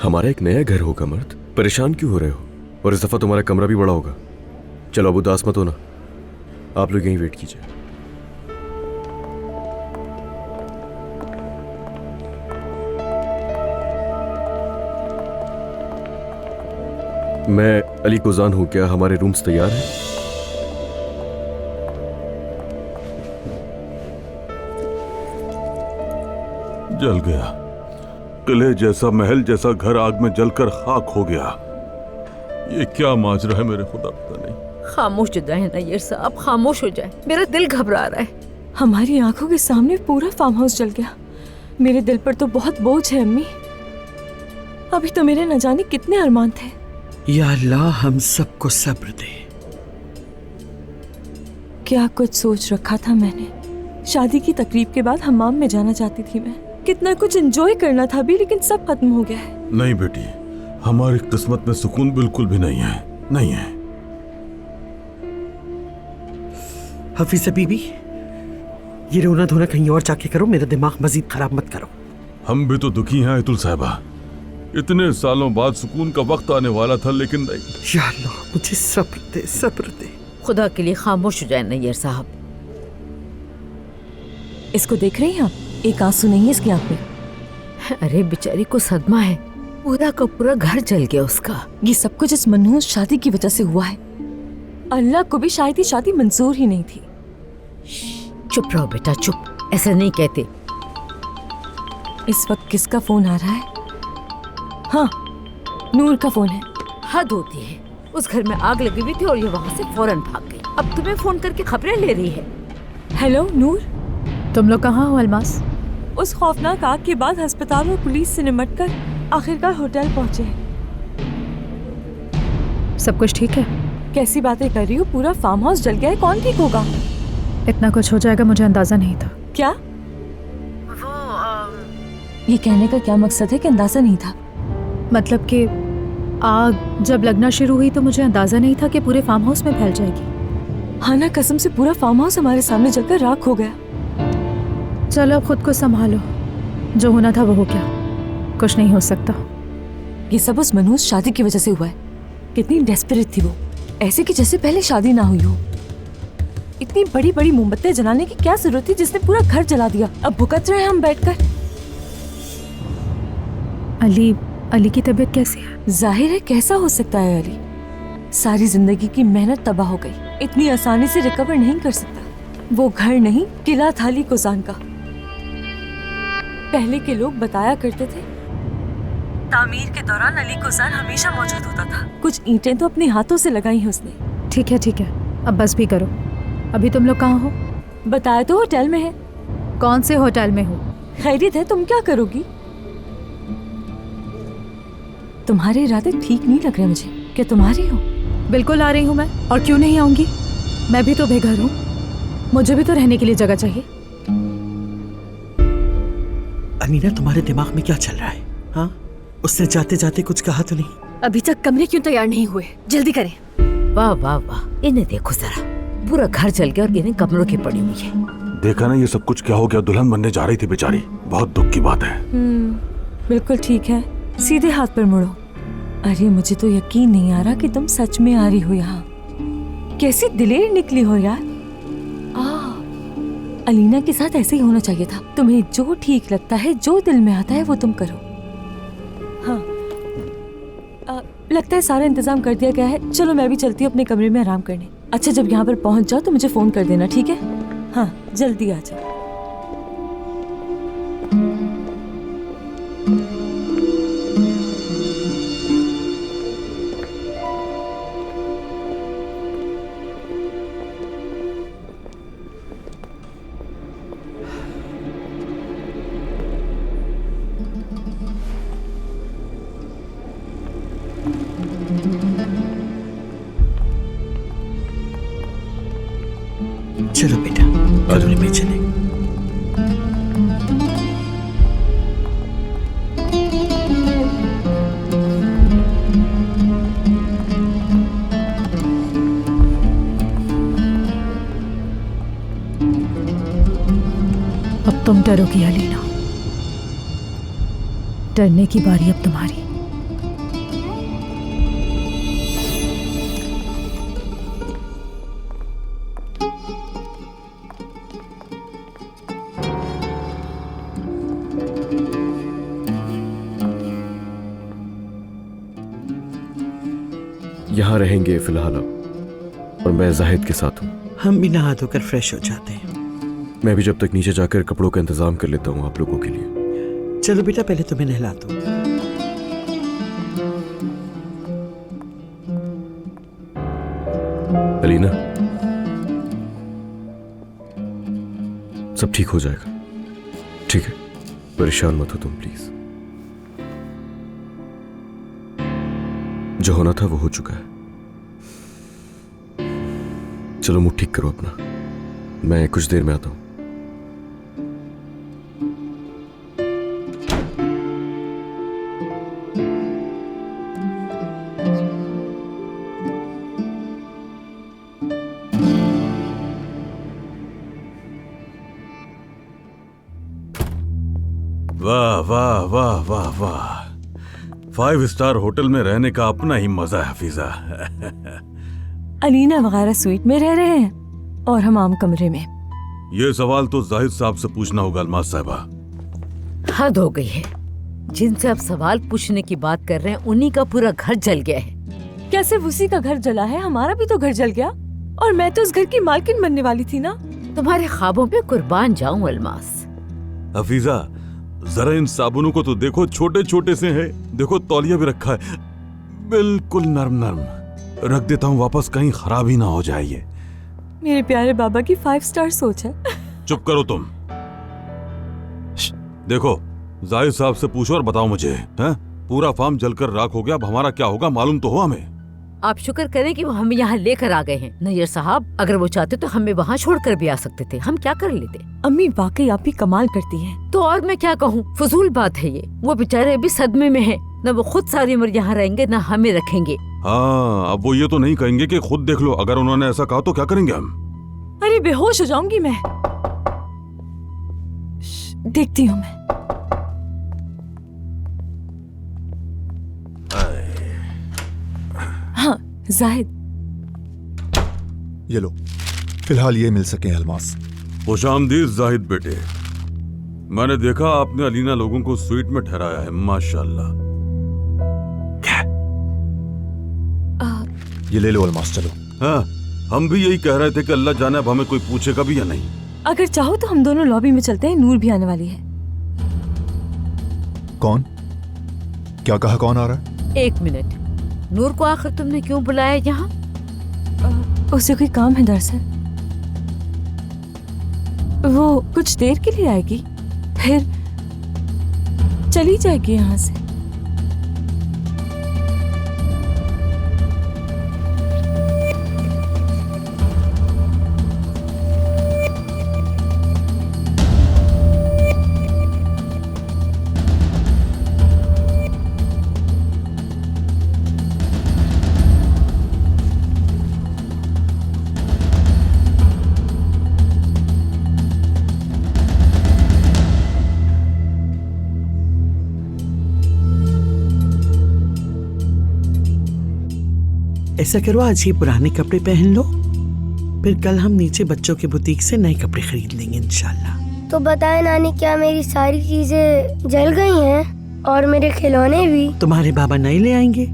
हमारा एक नया घर होगा मर्द, परेशान क्यों हो रहे हो? और इस दफा तुम्हारा कमरा भी बड़ा होगा। चलो अब उदास मत होना, आप लोग यहीं वेट कीजिए। मैं अली कुजान हूं, क्या हमारे रूम्स तैयार हैं? जल गया। किले जैसा, महल जैसा घर आग में जलकर खाक हो गया। ये क्या माजरा है मेरे खुदा, पता नहीं। खामोश हो जाए नैयर साहब, खामोश हो जाए, मेरा दिल घबरा रहा है। हमारी आंखों के सामने पूरा फार्म हाउस जल गया। मेरे दिल पर तो बहुत बोझ है अम्मी। अभी तो मेरे न जाने कितने अरमान थे। या अल्लाह हम सबको सब्र दे। क्या कुछ सोच रखा था मैंने। शादी की तकरीब के बाद हमाम में जाना चाहती थी मैं। कितना कुछ एंजॉय करना था भी, लेकिन सब खत्म हो गया है। नहीं बेटी, हमारी किस्मत में सुकून बिल्कुल भी नहीं है, नहीं है। हफीज़ बीबी, ये रोना धोना कहीं और जाके करो, मेरा दिमाग मजीद खराब मत करो। हम भी तो दुखी हैं आयतुल साहिबा। इतने सालों बाद सुकून का वक्त आने वाला था, लेकिन नहीं। या अल्लाह मुझे सब्र दे, सब्र दे। खुदा के लिए खामोश हो जाए नैयर साहब। इसको देख रही हैं आप? एक आंसू नहीं है इसकी आंख में। अरे बेचारी को सदमा है, पूरा का पूरा घर जल गया उसका। ये सब कुछ इस मनहूस शादी की वजह से हुआ है। अल्लाह को भी शायद ये शादी मंजूर ही नहीं थी। चुप रहो बेटा, चुप, ऐसा नहीं कहते। इस वक्त किसका फोन आ रहा है? हाँ, नूर का फोन है। हद होती है, उस घर में आग लगी हुई थी और ये वहाँ से फौरन भाग गई। अब तुम्हें फोन करके खबरें ले रही है। हेलो नूर, तुम लोग कहाँ हो अलमास? उस खौफनाक आग के बाद अस्पताल और पुलिस से निमटकर आखिरकार होटल पहुंचे। सब कुछ ठीक है? कैसी बातें कर रही हो? पूरा फार्म हाउस जल गया है, कौन ठीक होगा? इतना कुछ हो जाएगा मुझे अंदाजा नहीं था। क्या? ये कहने का क्या मकसद है कि अंदाजा नहीं था? मतलब कि आग जब लगना शुरू हुई तो मुझे अंदाजा नहीं था कि पूरे फार्म हाउस में फैल जाएगी। हाँ ना, कसम से पूरा फार्म हाउस हमारे सामने जलकर राख हो गया। चलो अब खुद को संभालो, जो होना था वो हो गया, कुछ नहीं हो सकता। ये सब उस मनहूस शादी की वजह से हुआ है। कितनी डेस्परेट थी वो, ऐसे कि जैसे पहले शादी ना हुई हो। इतनी बड़ी बड़ी मोमबत्तियां जलाने की क्या जरूरत थी जिसने पूरा घर जला दिया। अब भुगत रहे हम बैठकर। अली की तबीयत कैसी है? जाहिर है, कैसा हो सकता है अली? सारी जिंदगी की मेहनत तबाह हो गई। इतनी आसानी से रिकवर नहीं कर सकता। वो घर नहीं, किला था अली कुजान का। पहले के लोग बताया करते थे तामीर के दौरान अली कुजान हमेशा मौजूद होता था। कुछ ईंटें तो अपने हाथों से लगाई हैं उसने। ठीक है, अब बस भी करो। अभी तुम लोग कहाँ हो? बताया तो होटल में है। कौन से होटल में हो? खैरियत है, तुम क्या करोगी? तुम्हारे इरादे ठीक नहीं लग रहे मुझे। क्या तुम आ रही हो? बिल्कुल आ रही हूँ मैं, और क्यों नहीं आऊंगी? मैं भी तो बेघर हूँ, मुझे भी तो रहने के लिए जगह चाहिए। अमीना, तुम्हारे दिमाग में क्या चल रहा है? हाँ, उसने जाते जाते कुछ कहा तो नहीं? अभी तक कमरे क्यों तैयार नहीं हुए? जल्दी करें। वाह वाह वाह, इन्हें देखो जरा, पूरा घर जल गया और इन्हें कमरों की पड़ी हुई है। देखा ना ये सब कुछ क्या हो गया? दुल्हन बनने जा रही थी बेचारी, बहुत दुख की बात है। बिल्कुल ठीक है, सीधे हाथ पर मुड़ो। अरे मुझे तो यकीन नहीं आ रहा कि तुम सच में आ रही हो यहाँ। कैसी दिलेर निकली हो यार। अलीना के साथ ऐसे ही होना चाहिए था। तुम्हें जो ठीक लगता है, जो दिल में आता है वो तुम करो। हाँ, लगता है सारा इंतजाम कर दिया गया है। चलो मैं भी चलती हूँ अपने कमरे में आराम करने। अच्छा, जब यहाँ पर पहुँच जाओ तो मुझे फोन कर देना, ठीक है? हाँ, जल्दी आ जाओ। चलो बेटा, कमरे में चले। अब तुम डरोगी अलीना, डरने की बारी अब तुम्हारी। यहाँ रहेंगे फिलहाल अब, और मैं जाहिद के साथ हूँ। हम भी नहा धोकर फ्रेश हो जाते हैं। मैं भी जब तक नीचे जाकर कपड़ों का इंतजाम कर लेता हूँ आप लोगों के लिए। चलो बेटा, पहले तुम्हें नहला दो। अलीना, सब ठीक हो जाएगा, ठीक है? परेशान मत हो तुम प्लीज। जो होना था वो हो चुका है। चलो मुंह ठीक करो अपना, मैं कुछ देर में आता हूं। वाह वाह वाह वाह वाह, 5 स्टार होटल में रहने का अपना ही मजा है हफीजा। अलीना वगैरह स्वीट में रह रहे हैं और हम आम कमरे में। ये सवाल तो जाहिद साहब से पूछना होगा अलमास साहिबा। हद हो गई है, जिनसे आप सवाल पूछने की बात कर रहे हैं उन्हीं का पूरा घर जल गया है। क्या सिर्फ उसी का घर जला है? हमारा भी तो घर जल गया, और मैं तो उस घर की मालकिन बनने वाली थी ना। तुम्हारे ख्वाबों पे कुर्बान जाऊं अलमास। हफीजा, जरा इन साबुनों को तो देखो, छोटे छोटे से हैं। देखो तौलिया भी रखा है, बिल्कुल नरम नरम। रख देता हूँ वापस, कहीं खराब ही ना हो जाए ये। मेरे प्यारे बाबा की 5 स्टार सोच है। चुप करो तुम। देखो, जाहिद साहब से पूछो और बताओ मुझे, हैं? पूरा फार्म जलकर राख हो गया, अब हमारा क्या होगा मालूम तो हो हमें। आप शुक्र करें कि वो हमें यहाँ लेकर आ गए हैं। नैयर साहब, अगर वो चाहते तो हमें वहाँ छोड़कर भी आ सकते थे, हम क्या कर लेते। अम्मी वाकई आप ही कमाल करती हैं। तो और मैं क्या कहूँ, फजूल बात है ये। वो बेचारे अभी सदमे में हैं, न वो खुद सारी उम्र यहाँ रहेंगे न हमें रखेंगे। हाँ, अब वो ये तो नहीं कहेंगे कि खुद देख लो। अगर उन्होंने ऐसा कहा तो क्या करेंगे हम? अरे बेहोश हो जाऊंगी मैं। देखती हूँ मैं। हाँ जाहिद, ये लो, फिलहाल ये मिल सके अलमास। खुशामदीद जाहिद बेटे। मैंने देखा आपने अलीना लोगों को स्वीट में ठहराया है, माशाल्लाह। ये ले लो अलमास, चलो। हाँ, हम भी यही कह रहे थे कि अल्लाह जाने अब हमें कोई पूछेगा भी या नहीं। अगर चाहो तो हम दोनों लॉबी में चलते हैं, नूर भी आने वाली है। कौन? क्या कहा, कौन आ रहा है? 1 मिनट, नूर को आखिर तुमने क्यों बुलाया यहाँ? उसे कोई काम है दरअसल। वो कुछ देर के लिए आएगी, फिर चली जाएगी यहाँ से। ऐसा करो, आज ये पुराने कपड़े पहन लो, फिर कल हम नीचे बच्चों के बुटीक से नए कपड़े खरीद लेंगे इंशाल्लाह। तो बताए नानी, क्या मेरी सारी चीजें जल गई हैं और मेरे खिलौने भी? तुम्हारे बाबा नए ले आएंगे,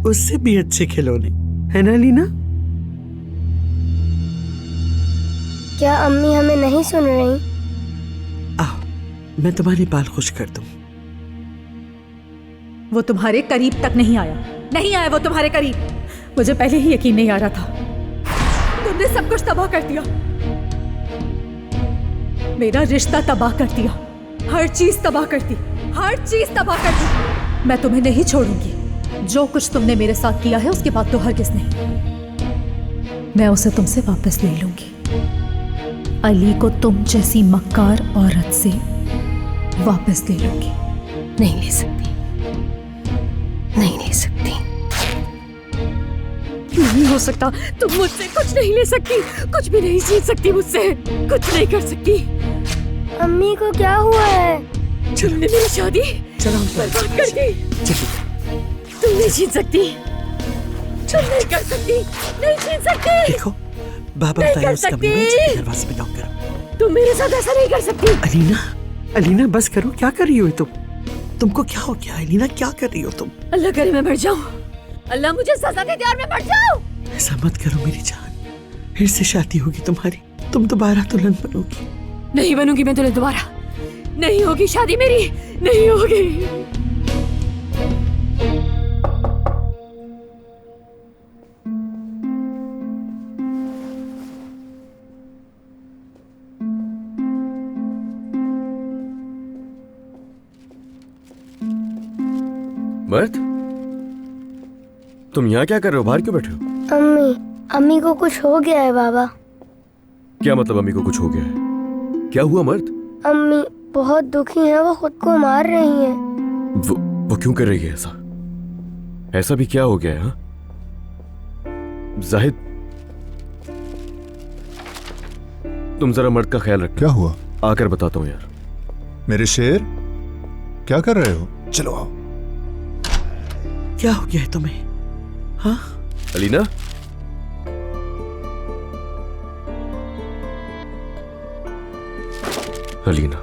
उससे भी अच्छे खिलौने, है ना लीना? क्या अम्मी हमें नहीं सुन रही? आओ, मैं तुम्हारे बाल खुश कर दूं। वो तुम्हारे करीब तक नहीं आया, नहीं आया वो तुम्हारे करीब। मुझे पहले ही यकीन नहीं आ रहा था। तुमने सब कुछ तबाह कर दिया, मेरा रिश्ता तबाह कर दिया, हर चीज तबाह कर दी, हर चीज तबाह कर दी। मैं तुम्हें नहीं छोड़ूंगी। जो कुछ तुमने मेरे साथ किया है उसके बाद तो हरगिज नहीं। मैं उसे तुमसे वापस ले लूंगी। अली को तुम जैसी मक्कार औरत से वापस ले लूंगी। नहीं ले सकती, नहीं ले सकती, नहीं हो सकता। तुम मुझसे कुछ नहीं ले सकती, कुछ भी नहीं छीन सकती मुझसे, कुछ नहीं कर सकती। अम्मी को क्या हुआ है? तुमने मेरी शादी बर्बाद कर दी। तुम नहीं छीन सकती, तुम नहीं कर सकती, नहीं छीन सकती। देखो, बाबा नहीं बताया कर उस कमरे में, सकती। दरवाजे पे नॉक करो। तुम मेरे साथ ऐसा नहीं कर सकती। अलीना, अलीना बस करो, क्या कर रही हो तुम? तुमको क्या हो गया अलीना, क्या कर रही हो तुम? अल्लाह करे मैं मर जाऊं, अल्लाह मुझे सजा दे दे और मैं मर जाऊं। ऐसा मत करो मेरी जान, फिर से शादी होगी तुम्हारी, तुम दोबारा दुल्हन बनोगी। नहीं बनूंगी मैं दुल्हन दोबारा, नहीं होगी शादी मेरी, नहीं होगी। मर्द, तुम यहाँ क्या कर रहे हो? बाहर क्यों बैठे हो? अम्मी को कुछ हो गया है बाबा। क्या मतलब अम्मी को कुछ हो गया है? क्या हुआ मर्द? अम्मी बहुत दुखी हैं, वो खुद को मार रही हैं। वो क्यों कर रही है ऐसा? ऐसा भी क्या हो गया है? हाँ जाहिद, तुम जरा मर्द का ख्याल रख। क्या हुआ? आकर बताता हूँ यार। मेरे शेर, क्या कर रहे हो? चलो आओ। क्या हो गया है तुम्हें? हाँ अलीना, अलीना,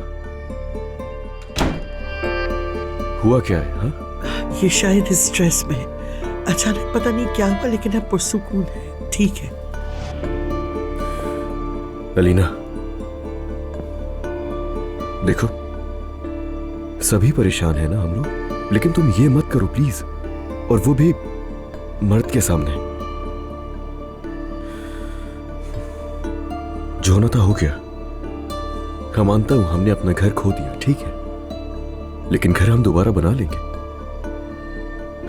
हुआ क्या है? हाँ ये शायद इस स्ट्रेस में अचानक पता नहीं क्या हुआ, लेकिन अब पुरसुकून है, ठीक है। अलीना देखो, सभी परेशान है ना हम लोग, लेकिन तुम ये मत करो प्लीज, और वो भी मर्द के सामने। जो होना था हो गया। मैं मानता हूं हमने अपना घर खो दिया, ठीक है, लेकिन घर हम दोबारा बना लेंगे।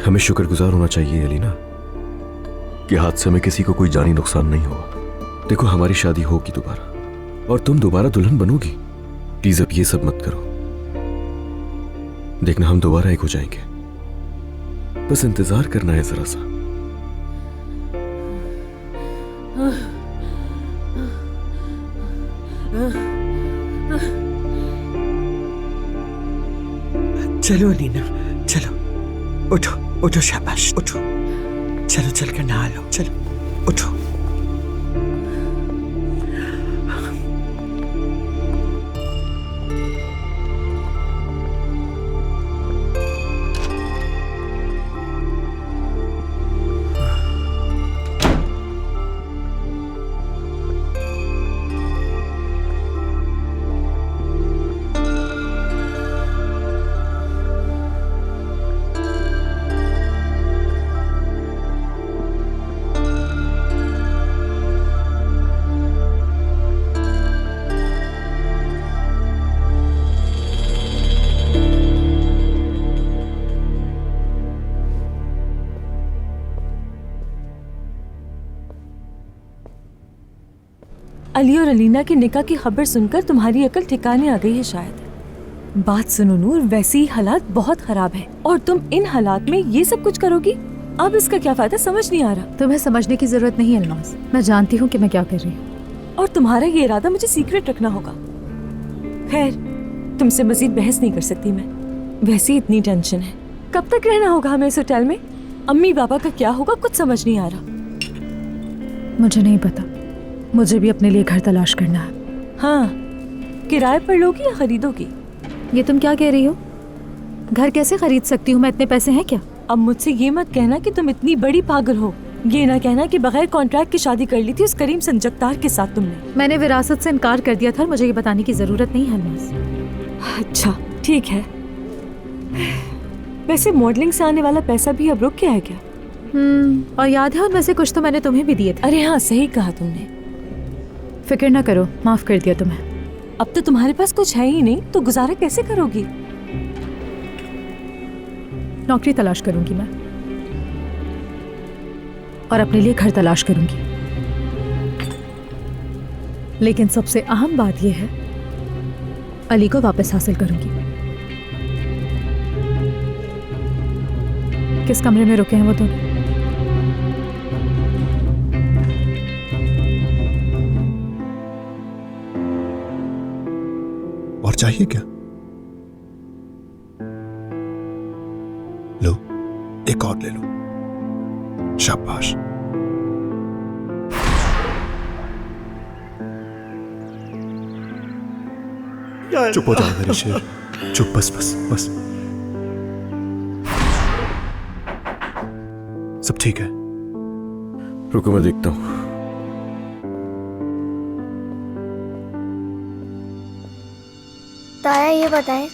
हमें शुक्रगुजार होना चाहिए अलीना कि हादसे में किसी को कोई जानी नुकसान नहीं हुआ। देखो हमारी शादी होगी दोबारा और तुम दोबारा दुल्हन बनोगी। प्लीज अब ये सब मत करो, देखना हम दोबारा एक हो जाएंगे। बस इंतजार करना है जरा सा। चलो अलीना, चलो उठो उठो, शाबाश उठो, चलो चलकर नहा लो, चलो उठो। अली और अलीना की निकाह की खबर सुनकर तुम्हारी अकल ठिकाने आ गई है शायद। बात सुनो नूर, वैसे ही हालात बहुत खराब है और तुम इन हालात में ये सब कुछ करोगी, अब इसका क्या फायदा? समझ नहीं आ रहा। तुम्हें समझने की जरूरत नहीं है अल्नाज़, मैं जानती हूँ कि मैं क्या कर रही हूँ। और तुम्हारा ये इरादा मुझे सीक्रेट रखना होगा। खैर, तुमसे मजीद बहस नहीं कर सकती मैं, वैसे ही इतनी टेंशन है। कब तक रहना होगा हमें इस होटल में? अम्मी पापा का क्या होगा, कुछ समझ नहीं आ रहा। मुझे नहीं पता, मुझे भी अपने लिए घर तलाश करना है। हाँ, किराए पर लोगी या खरीदोगी? ये तुम क्या कह रही हो? घर कैसे खरीद सकती हूँ मैं, इतने पैसे हैं क्या? अब मुझसे ये मत कहना कि तुम इतनी बड़ी पागल हो। ये ना कहना कि बगैर कॉन्ट्रैक्ट की शादी कर ली थी उस करीम संजगतार के साथ तुमने। मैंने विरासत से इनकार कर दिया था और मुझे ये बताने की जरूरत नहीं है अल्नाज़। अच्छा ठीक है। वैसे मॉडलिंग से आने वाला पैसा भी अब रुक गया है क्या? और याद है उनमें से कुछ तो मैंने तुम्हें भी दिए थे। अरे हाँ, सही कहा तुमने। फिक्र ना करो, माफ कर दिया तुम्हें। अब तो तुम्हारे पास कुछ है ही नहीं, तो गुजारा कैसे करोगी? नौकरी तलाश करूंगी मैं, और अपने लिए घर तलाश करूंगी। लेकिन सबसे अहम बात यह है, अली को वापस हासिल करूंगी। किस कमरे में रुके हैं वो दोनों? और चाहिए क्या? लो, एक और ले लो। शाबाश। चुप हो जाओ मेरे शेर, चुप, बस बस बस। सब ठीक है। रुको मैं देखता हूं। ताया ये बताएं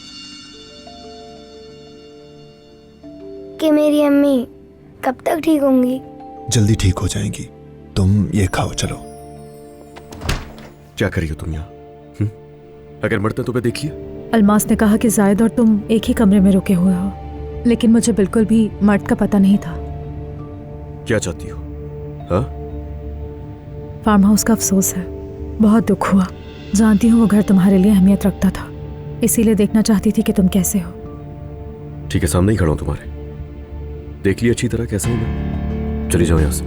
कि मेरी अम्मी कब तक ठीक होंगी? जल्दी ठीक हो जाएंगी। तुम ये खाओ, चलो। क्या करी हो तुम यहाँ? अगर मरते तो मैं देखिए। अलमास ने कहा कि जायद और तुम एक ही कमरे में रुके हुए हो, लेकिन मुझे बिल्कुल भी मर्द का पता नहीं था। क्या चाहती हो? हाँ? फार्म हाउस का अफसोस है, बहुत दुख हुआ। जानती हूँ वो घर तुम्हारे लिए अहमियत रखता था, इसीलिए देखना चाहती थी कि तुम कैसे हो। ठीक है, सामने ही खड़ा हूं तुम्हारे, देख लिया अच्छी तरह कैसा हूं मैं। चली जाओ यहां से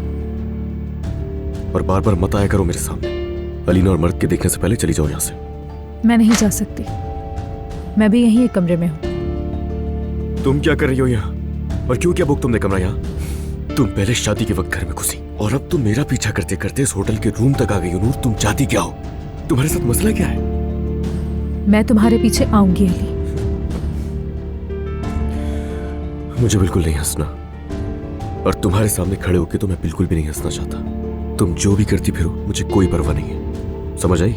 और बार बार मत आया करो मेरे सामने। अलीना और मर्द के देखने से पहले चली जाओ यहां से। मैं नहीं जा सकती, मैं भी यहीं एक कमरे में हूँ। तुम क्या कर रही हो यहाँ और क्यों क्या बुक तुमने कमरा यहाँ? तुम पहले शादी के वक्त घर में घुसी और अब तुम मेरा पीछा करते करते इस होटल के रूम तक आ गई हो। नूर, तुम चाहती क्या हो? तुम्हारे साथ मसला क्या है? मैं तुम्हारे पीछे आऊंगी अली। मुझे बिल्कुल नहीं हंसना और तुम्हारे सामने खड़े होके तो मैं बिल्कुल भी नहीं हंसना चाहता। तुम जो भी करती फिरो मुझे कोई परवाह नहीं है, समझ आई?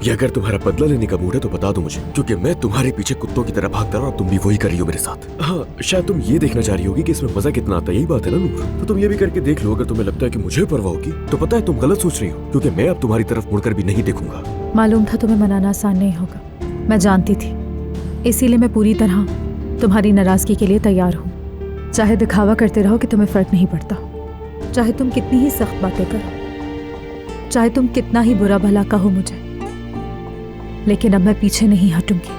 या अगर तुम्हारा बदला लेने का मूड है तो बता दो मुझे, क्योंकि मैं तुम्हारे पीछे कुत्तों की तरह भागता रहा और तुम भी वही कर रही हो मेरे साथ। हाँ, शायद तुम ये देखना चाह रही होगी कि इसमें मजा कितना आता है, यही बात है ना नूर? तो तुम ये भी करके देख लो। अगर तुम्हें लगता है कि मुझे परवाह होगी तो पता है तुम गलत सोच रही हो, क्योंकि मैं अब तुम्हारी तरफ मुड़कर भी नहीं देखूंगा। मालूम था तुम्हें मनाना आसान नहीं होगा, मैं जानती थी, इसीलिए मैं पूरी तरह तुम्हारी नाराजगी के लिए तैयार हूँ। चाहे दिखावा करते रहो कि तुम्हें फर्क नहीं पड़ता, चाहे तुम कितनी ही सख्त बातें करो, चाहे तुम कितना ही बुरा भला कहो मुझे, लेकिन अब मैं पीछे नहीं हटूंगी।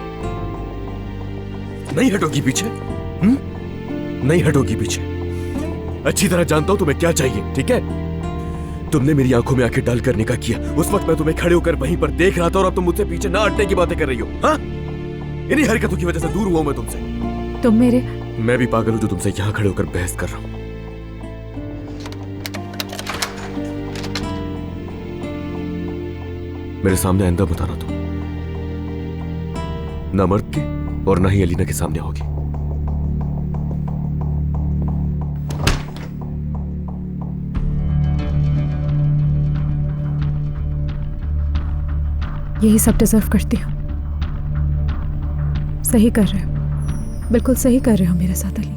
नहीं हटोगी पीछे? नहीं हटोगी पीछे? अच्छी तरह जानता हूं तुम्हें क्या चाहिए, ठीक है? तुमने मेरी आंखों में आंखें डालकर निकाह किया, उस वक्त मैं तुम्हें खड़े होकर वहीं पर देख रहा था और अब तुम मुझसे पीछे ना हटने की बातें कर रही हो। हाँ, इन्हीं हरकतों की वजह से दूर हुआ हूं मैं तुमसे। तुम मेरे मैं भी पागल हूं जो तुमसे यहां खड़े होकर बहस कर रहा हूं। मेरे सामने आइंदा मत आना तुम, ना मर्द के और ना ही अलीना के सामने होगी। यही सब डिजर्व करती हूँ। सही कर रहे हो, बिल्कुल सही कर रहे हो मेरे साथ अली।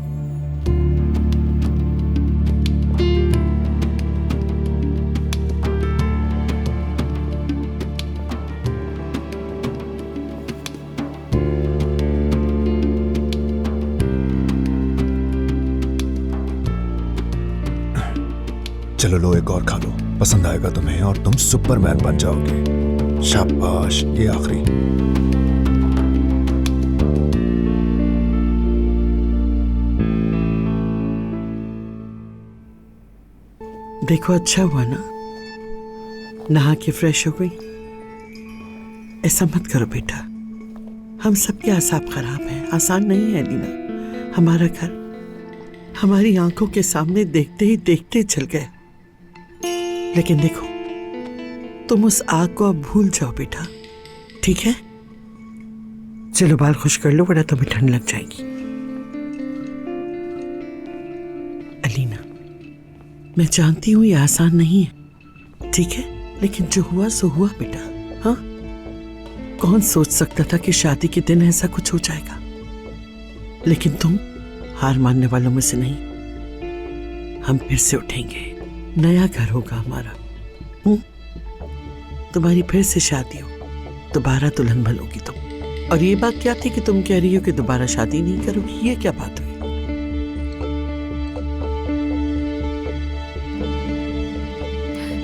चलो लो, एक और खा लो, पसंद आएगा तुम्हें और तुम सुपरमैन बन जाओगे। शाबाश, ये आखिरी। देखो, अच्छा हुआ ना नहा के फ्रेश हो गई। ऐसा मत करो बेटा, हम सबके आसाब खराब हैं, आसान नहीं है अलीना। हमारा घर हमारी आंखों के सामने देखते ही देखते जल गया, लेकिन देखो तुम उस आग को अब भूल जाओ बेटा, ठीक है? चलो बाल खुश कर लो, वरना तुम्हें ठंड लग जाएगी। अलीना, मैं जानती हूं ये आसान नहीं है, ठीक है, लेकिन जो हुआ सो हुआ बेटा। हाँ, कौन सोच सकता था कि शादी के दिन ऐसा कुछ हो जाएगा? लेकिन तुम हार मानने वालों में से नहीं। हम फिर से उठेंगे, नया घर होगा हमारा। तुम्हारी फिर से शादी हो, दोबारा दुल्हन बनोगी तुम। और ये बात क्या थी कि तुम कह रही हो कि दोबारा शादी नहीं करोगी? ये क्या बात हुई?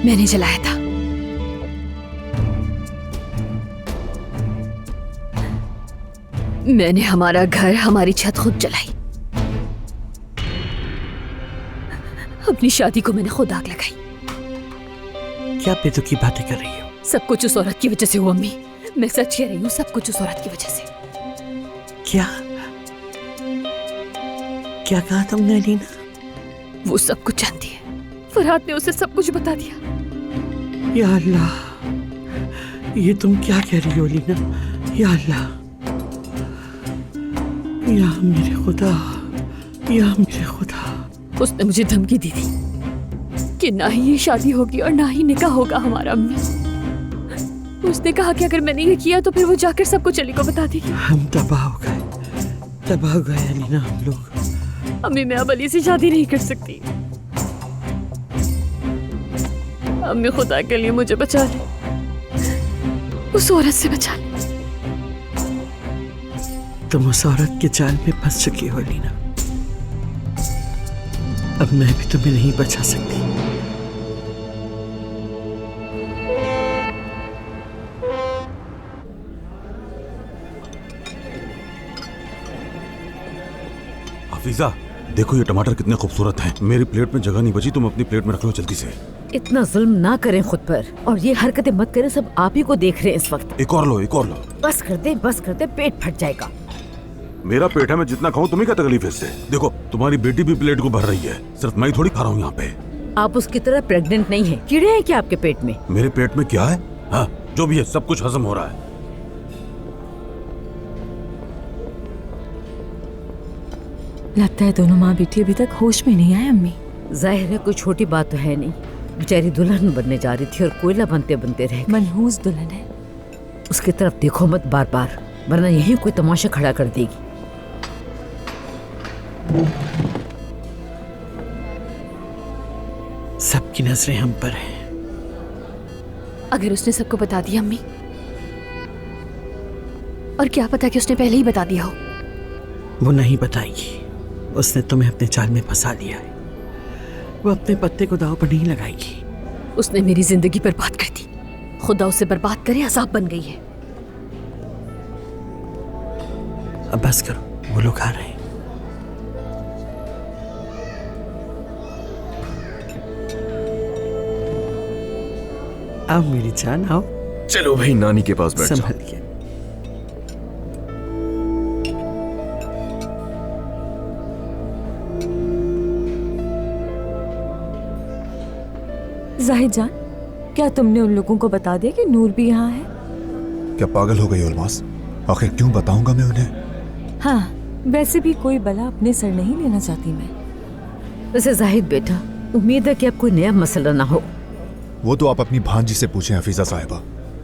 मैंने जलाया था। मैंने हमारा घर, हमारी छत खुद जलाई। अपनी शादी को मैंने खुद आग लगाई। क्या बेतुकी बातें कर रही हो? सब कुछ उस औरत की वजह से हुआ अम्मी, मैं सच कह रही हूँ, सब कुछ उस औरत की वजह से। क्या क्या कहा तुमने अलीना? वो सब कुछ जानती है, फरहाद ने उसे सब कुछ बता दिया। या अल्लाह, ये तुम क्या कह रही हो अलीना? या अल्लाह, या मेरे खुदा, या मेरे खुदा। उसने मुझे धमकी दी थी कि ना ही ये शादी होगी और ना ही निकाह होगा हमारा। अम्मी, उसने कहा कि अगर मैंने ये किया तो फिर वो जाकर सबको अली को बता देगी। हम तबाह हो गए अलीना, हम लोग। अम्मी, मैं अब अली से शादी नहीं कर सकती। अम्मी, खुदा के लिए मुझे बचा ले, उस औरत से बचा ले। तुम उस औरत के जाल में फंस चुकी हो अलीना, अब मैं भी तुम्हें नहीं बचा सकती। हफीजा, देखो ये टमाटर कितने खूबसूरत हैं। मेरी प्लेट में जगह नहीं बची, तुम अपनी प्लेट में रख लो जल्दी से। इतना जुल्म ना करें खुद पर, और ये हरकतें मत करें, सब आप ही को देख रहे हैं इस वक्त। एक और लो, एक और लो। बस कर दे, पेट फट जाएगा। मेरा पेट है, मैं जितना खाऊं तुम्हें क्या तकलीफ है इससे? देखो तुम्हारी बेटी भी प्लेट को भर रही है, सिर्फ मैं ही थोड़ी खा रहा हूँ यहाँ पे। आप उसकी तरह प्रेग्नेंट नहीं है, कीड़े हैं क्या आपके पेट में? मेरे पेट में क्या है? हाँ, जो भी है सब कुछ हजम हो रहा है। लगता है दोनों माँ बेटी अभी तक होश में नहीं आए अम्मी। जाहिर है कोई छोटी बात तो है नहीं। बेचारी दुल्हन बनने जा रही थी और कोयला बनते बनते रह गई। मनहूस दुल्हन है। उसकी तरफ देखो मत बार बार, वरना यही कोई तमाशा खड़ा कर देगी। सबकी नजरें हम पर हैं। अगर उसने सबको बता दिया अम्मी, और क्या पता कि उसने पहले ही बता दिया हो। वो नहीं बताएगी, उसने तुम्हें अपने जाल में फंसा लिया है। वो अपने पत्ते को दांव पर नहीं लगाएगी। उसने मेरी जिंदगी बर्बाद कर दी, खुदा उसे बर्बाद करे, अजाब बन गई है। अब बस करो, वो लोग आ रहे हैं। आओ मेरी जान, आओ। चलो भाई नानी के पास बैठ जाओ। संभल के। जाहिद जान, क्या तुमने उन लोगों को बता दिया कि नूर भी यहाँ है? क्या पागल हो गई उल्मास? आखिर क्यों बताऊंगा मैं उन्हें? हाँ, वैसे भी कोई बला अपने सर नहीं लेना चाहती मैं। वैसे जाहिद बेटा, उम्मीद है कि अब कोई नया मसला ना हो। वो तो आप अपनी भांजी से पूछें हफीजा साहिबा।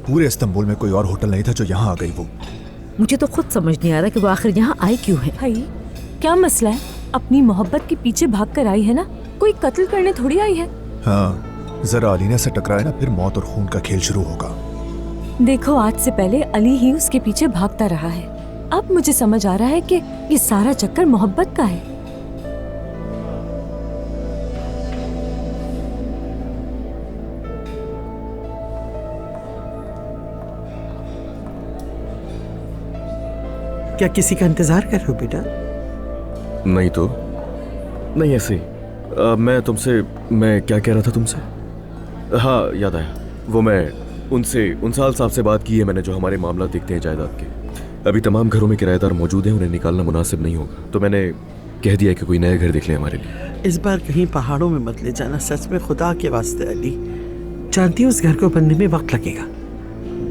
पूरे इस्तांबुल में कोई और होटल नहीं था जो यहाँ आ गई वो। मुझे तो खुद समझ नहीं आ रहा कि वो आखिर यहाँ आई क्यों है। भाई, क्या मसला है? अपनी मोहब्बत के पीछे भाग कर आई है ना, कोई कत्ल करने थोड़ी आई है। हाँ, जरा अलीना से टकराए ना, फिर मौत और खून का खेल शुरू होगा। देखो, आज से पहले अली ही उसके पीछे भागता रहा है। अब मुझे समझ आ रहा है कि ये सारा चक्कर मोहब्बत का है। क्या किसी का इंतजार कर रहे हो बेटा? नहीं तो नहीं, ऐसे ही। मैं क्या कह रहा था तुमसे? हाँ, याद आया। वो मैं उनसे उनसाल साहब से बात की है मैंने, जो हमारे मामला देखते हैं जायदाद के। अभी तमाम घरों में किराएदार मौजूद हैं, उन्हें निकालना मुनासिब नहीं होगा, तो मैंने कह दिया कि कोई नया घर देख ले हमारे लिए। इस बार कहीं पहाड़ों में मत ले जाना, सच में खुदा के वास्ते अली। जानती हूँ उस घर को बनने में वक्त लगेगा,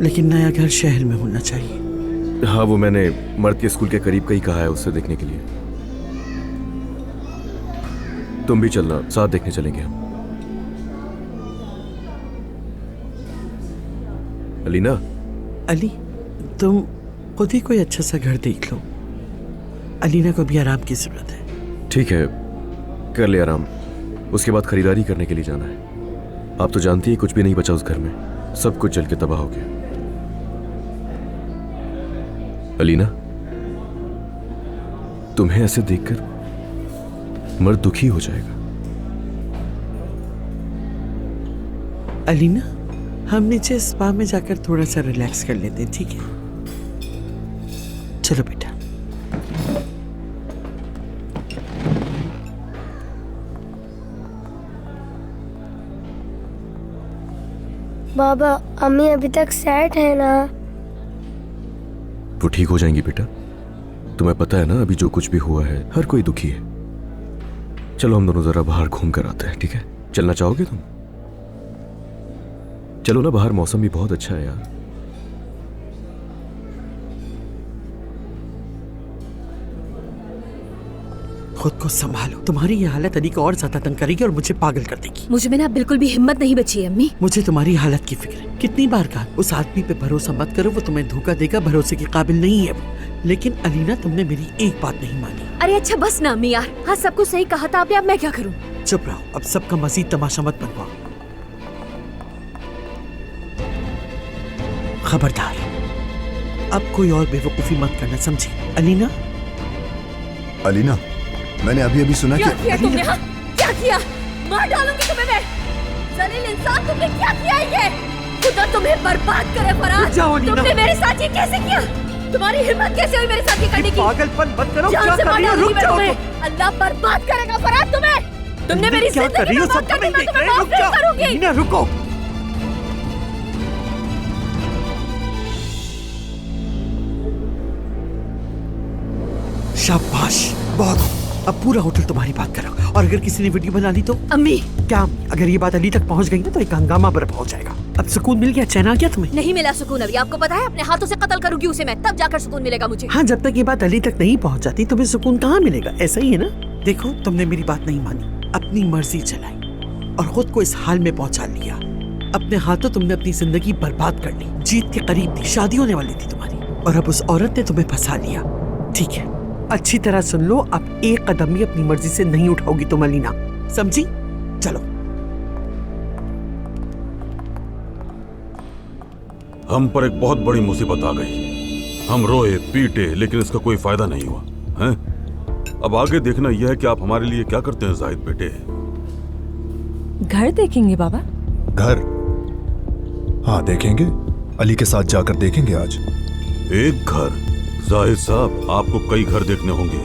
लेकिन नया घर शहर में होना चाहिए। हाँ, वो मैंने मर्द के स्कूल के करीब का ही कहा है उससे देखने के लिए। तुम भी चलना, साथ देखने चलेंगे हम। अलीना। अली, तुम खुद ही कोई अच्छा सा घर देख लो। अलीना को भी आराम की जरूरत है। ठीक है, कर ले आराम। उसके बाद खरीदारी करने के लिए जाना है। आप तो जानती है कुछ भी नहीं बचा उस घर में, सब कुछ जल के तबाह हो गया। अलीना, तुम्हें ऐसे देखकर मर्द दुखी हो जाएगा। अलीना, हम नीचे स्पा में जाकर थोड़ा सा रिलैक्स कर लेते हैं, ठीक है? चलो बेटा। बाबा, अम्मी अभी तक सेट है ना? वो ठीक हो जाएंगी बेटा। तुम्हें पता है ना, अभी जो कुछ भी हुआ है, हर कोई दुखी है। चलो हम दोनों जरा बाहर घूम कर आते हैं, ठीक है? चलना चाहोगे तुम? चलो ना, बाहर मौसम भी बहुत अच्छा है यार। खुद को संभालो, तुम्हारी ये हालत अली को और ज्यादा तंग करेगी और मुझे पागल कर देगी। मुझे में ना बिल्कुल भी हिम्मत नहीं बची है अम्मी। मुझे तुम्हारी हालत की फिक्र है। कितनी बार कहा उस आदमी पे भरोसा मत करो, वो तुम्हें धोखा देगा, भरोसे के काबिल नहीं है वो। लेकिन अलीना, तुमने मेरी एक बात नहीं मानी। अरे अच्छा बस ना अम्मी यार, हाँ सब कुछ सही कहा था आपने, अब मैं क्या करूँ? चुप रहो, अब सबका मजीद तमाशा मत बनवाओ। खबरदार, अब कोई और बेवकूफी मत करना, समझी? अलीना, अलीना, मैंने अभी अभी सुना क्या कि किया तुमने? हाँ? क्या किया? मार डालूंगी तुम्हें मैं। जलील इंसान, तुमने क्या किया ये? खुदा तुम्हें बर्बाद करे फराज। जाओ अलीना। तुमने मेरे साथ ये कैसे किया? तुम्हारी हिम्मत कैसे हुई मेरे साथ ये करने की? पागलपन मत करो, जान क्या से कर मार रही हो? डालूंगी रुक मैं जाओ तुम्हें। अल्लाह बर्बाद करेगा फराज तुम्हें। तुमने मेरी क्या कर रही जिंदगी हो? बर्बाद सब कर दी, तुम्हें मैं देख तुम्हें रहे हैं, माफ रुक नहीं जाओ। करूंगी। अलीना रुको। शाबाश, बहुत। अब पूरा होटल तुम्हारी बात करो, और अगर किसी ने वीडियो बना ली तो? अम्मी, क्या अगर ये बात अली तक पहुंच गई ना तो एक हंगामा बर्पा हो जाएगा। अब सुकून मिल गया, चैन आ गया तुम्हें? नहीं मिला सुकून अभी। आपको पता है अपने हाथों से कत्ल करूंगी उसे मैं, तब जाकर सुकून मिलेगा मुझे। हाँ, जब तक ये बात अली तक नहीं पहुंच जाती तुम्हें सुकून कहाँ मिलेगा? ऐसा ही है ना? देखो, तुमने मेरी बात नहीं मानी, अपनी मर्जी चलाई और खुद को इस हाल में पहुंचा लिया। अपने हाथों तुमने अपनी जिंदगी बर्बाद कर ली। जीत के करीब थी, शादी होने वाली थी तुम्हारी, और अब उस औरत ने तुम्हें फंसा लिया। ठीक है, अच्छी तरह सुन लो, अब एक कदम भी अपनी मर्जी से नहीं उठाओगी तुम अलीना, समझी? चलो। हम पर एक बहुत बड़ी मुसीबत आ गई। हम रोए पीटे लेकिन इसका कोई फायदा नहीं हुआ हैं? अब आगे देखना यह है कि आप हमारे लिए क्या करते हैं जाहिद बेटे। घर देखेंगे बाबा? घर? हाँ देखेंगे, अली के साथ जाकर देखेंगे आज। एक घर? जाहिद साहब, आपको कई घर देखने होंगे।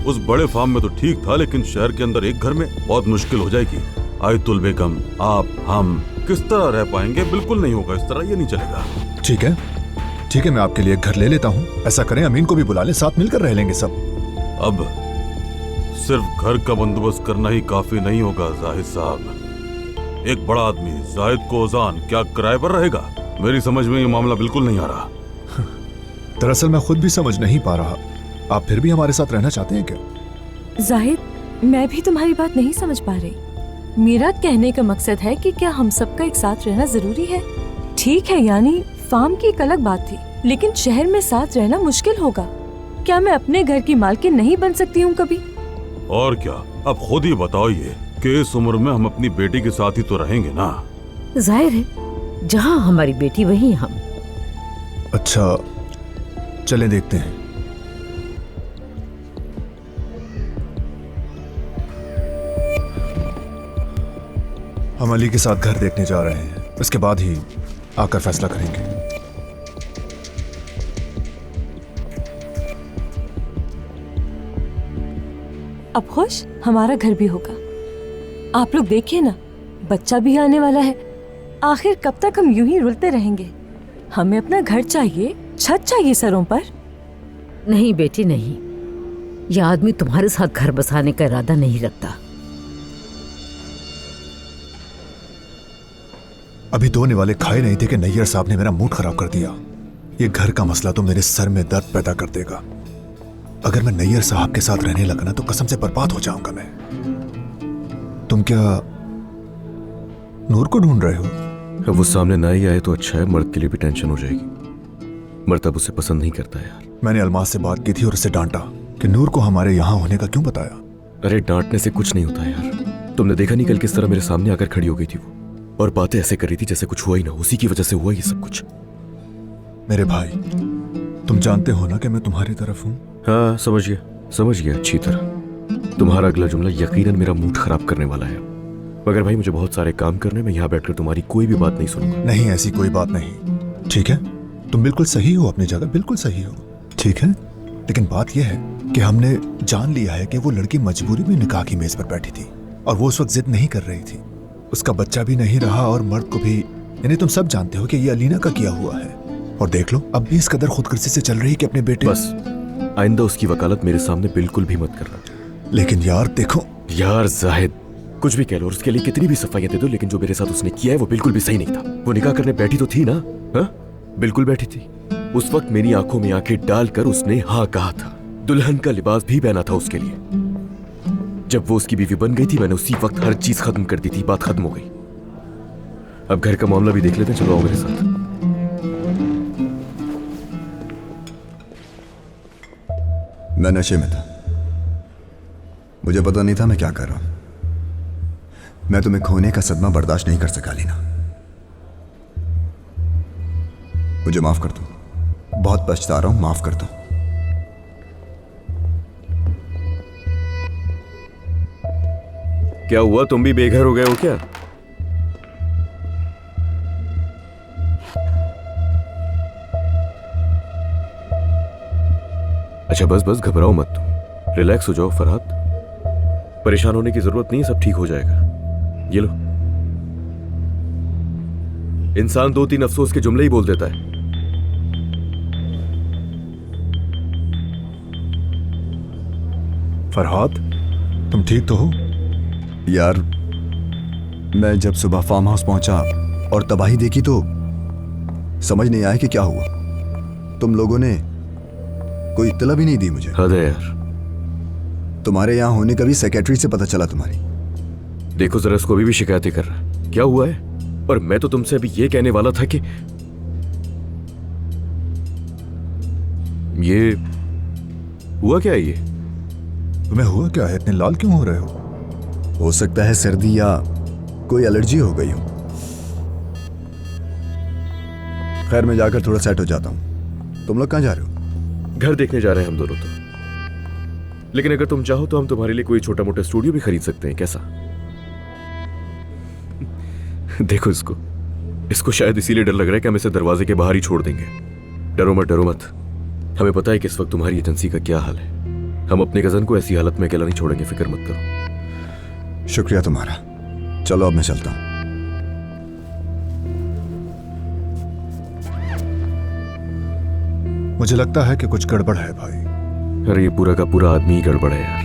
उस बड़े फार्म में तो ठीक था, लेकिन शहर के अंदर एक घर में बहुत मुश्किल हो जाएगी। आयतुल बेगम, आप, हम किस तरह रह पाएंगे? बिल्कुल नहीं होगा, इस तरह ये नहीं चलेगा। ठीक है, ठीक है, मैं आपके लिए एक घर ले लेता हूँ। ऐसा करें, अमीन को भी बुला लें, साथ मिलकर रह लेंगे सब। अब सिर्फ घर का बंदोबस्त करना ही काफी नहीं होगा जाहिद साहब। एक बड़ा आदमी जाहिद कोजान क्या किराए पर रहेगा? मेरी समझ में ये मामला बिल्कुल नहीं आ रहा। दरअसल मैं खुद भी समझ नहीं पा रहा। आप फिर भी हमारे साथ रहना चाहते हैं क्या? जाहिद, मैं भी तुम्हारी बात नहीं समझ पा रही। मेरा कहने का मकसद है कि क्या हम सबका एक साथ रहना जरूरी है? ठीक है, यानी फार्म की एक अलग बात थी, लेकिन शहर में साथ रहना मुश्किल होगा। क्या मैं अपने घर की मालकिन नहीं बन सकती हूँ कभी? और क्या, अब खुद ही बताइए कि इस उम्र में हम अपनी बेटी के साथ ही तो रहेंगे ना। जाहिर है, जहाँ हमारी बेटी वहीं हम। अच्छा, चलें देखते हैं। हम अली के साथ घर देखने जा रहे हैं, इसके बाद ही आकर फैसला करेंगे। अब खुश, हमारा घर भी होगा। आप लोग देखिए ना, बच्चा भी आने वाला है। आखिर कब तक हम यूं ही रुलते रहेंगे? हमें अपना घर चाहिए, छत चाहिए सरों पर। नहीं बेटी नहीं, यह आदमी तुम्हारे साथ घर बसाने का इरादा नहीं रखता। अभी 2 निवाले खाए नहीं थे कि नैयर साहब ने मेरा मूड खराब कर दिया। ये घर का मसला तो मेरे सर में दर्द पैदा कर देगा। अगर मैं नैयर साहब के साथ रहने लगा ना तो कसम से बर्बाद हो जाऊंगा मैं। तुम क्या नूर को ढूंढ रहे हो? अब वो सामने ना ही आए तो अच्छा है, मर्द के लिए भी टेंशन हो जाएगी। मर्द अब उसे पसंद नहीं करता यार। मैंने अलमास से बात की थी और उसे डांटा कि नूर को हमारे यहाँ होने का क्यों बताया। अरे डांटने से कुछ नहीं होता यार। तुमने देखा नहीं कल किस तरह मेरे सामने आकर खड़ी हो गई थी वो, और बातें ऐसे कर रही थी जैसे कुछ हुआ ही ना। उसी की वजह से हुआ ये सब कुछ। मेरे भाई, तुम जानते हो ना कि मैं तुम्हारी तरफ हूँ। हाँ समझ गया अच्छी तरह। तुम्हारा अगला जुमला यकीनन मेरा मूड खराब करने वाला है। मगर भाई मुझे बहुत सारे काम करने, मैं यहाँ बैठकर तुम्हारी कोई भी बात नहीं सुनूंगा। नहीं, ऐसी कोई बात नहीं। ठीक है, तुम बिल्कुल सही हो अपनी जगह, बिल्कुल सही हो, ठीक है। लेकिन बात यह है कि हमने जान लिया है कि वो लड़की मजबूरी में निकाह की मेज पर बैठी थी और वो उस वक्त जिद नहीं कर रही थी। उसका बच्चा भी नहीं रहा और मर्द को भी, यानी तुम सब जानते हो कि ये अलीना का किया हुआ है। और देख लो, अब भी इस कदर खुदगर्जी से चल रही है कि अपने बेटे। बस आइंदा उसकी वकालत मेरे सामने बिल्कुल भी मत करना। लेकिन यार देखो यार जाहिद, कुछ भी कह लो, उसके लिए कितनी भी सफाइयां दे दो, लेकिन जो मेरे साथ उसने किया है वो बिल्कुल भी सही नहीं था। वो निकाह करने बैठी तो थी ना? हाँ बिल्कुल बैठी थी। उस वक्त मेरी आंखों में आंखें डालकर उसने हाँ कहा था। दुल्हन का लिबास भी पहना था उसके लिए। जब वो उसकी बीवी बन गई थी मैंने उसी वक्त हर चीज खत्म कर दी थी, बात खत्म हो गई। अब घर का मामला भी देख लेते हैं, चलो आओ मेरे साथ। मैं नशे में था, मुझे पता नहीं था मैं क्या कर रहा हूं। मैं तुम्हें खोने का सदमा बर्दाश्त नहीं कर सका लीना, मुझे माफ कर दो। बहुत पछता रहा हूं, माफ कर दो। क्या हुआ, तुम भी बेघर हो गए हो क्या? अच्छा बस बस घबराओ मत तुम, रिलैक्स हो जाओ फरहाद। परेशान होने की जरूरत नहीं है, सब ठीक हो जाएगा। ये लो। इंसान 2-3 अफसोस के जुमले ही बोल देता है। फरहाद, तुम ठीक तो हो? यार, मैं जब सुबह फार्म हाउस पहुंचा और तबाही देखी तो समझ नहीं आया कि क्या हुआ। तुम लोगों ने कोई इत्तला भी नहीं दी मुझे। हद है यार। तुम्हारे यहां होने का भी सेक्रेटरी से पता चला तुम्हारी। देखो जरा, इसको अभी भी शिकायतें कर रहा है। क्या हुआ है? और मैं तो तुमसे अभी ये कहने वाला था कि ये हुआ क्या है? ये तुम्हें हुआ क्या है? इतने लाल क्यों हो रहे हो? हो सकता है सर्दी या कोई एलर्जी हो गई हो। खैर, मैं जाकर थोड़ा सेट हो जाता हूं। तुम लोग कहां जा रहे हो? घर देखने जा रहे हैं हम दोनों तो। लेकिन अगर तुम चाहो तो हम तुम्हारे लिए कोई छोटा मोटा स्टूडियो भी खरीद सकते हैं, कैसा? देखो इसको शायद इसीलिए डर लग रहा है कि हम इसे दरवाजे के बाहर ही छोड़ देंगे। डरो मत। हमें पता है कि इस वक्त तुम्हारी एजेंसी का क्या हाल है। हम अपने कजन को ऐसी हालत में अकेला नहीं छोड़ेंगे, फिक्र मत करो। शुक्रिया तुम्हारा। चलो अब मैं चलता हूं। मुझे लगता है कि कुछ गड़बड़ है भाई। अरे ये पूरा का पूरा आदमी ही गड़बड़ है यार।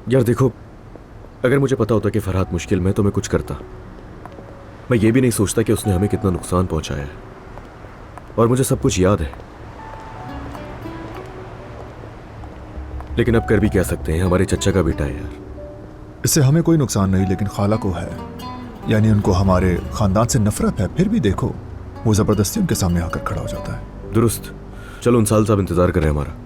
यार देखो, अगर मुझे पता होता कि फरहाद मुश्किल में तो मैं कुछ करता। मैं ये भी नहीं सोचता कि उसने हमें कितना नुकसान पहुंचाया है, और मुझे सब कुछ याद है। लेकिन अब कर भी क्या सकते हैं, हमारे चचा का बेटा है यार। इससे हमें कोई नुकसान नहीं, लेकिन खाला को है। यानी उनको हमारे खानदान से नफरत है। फिर भी देखो, वो जबरदस्ती उनके सामने आकर खड़ा हो जाता है। दुरुस्त। चलो उनसाल साहब इंतजार कर रहे हैं हमारा।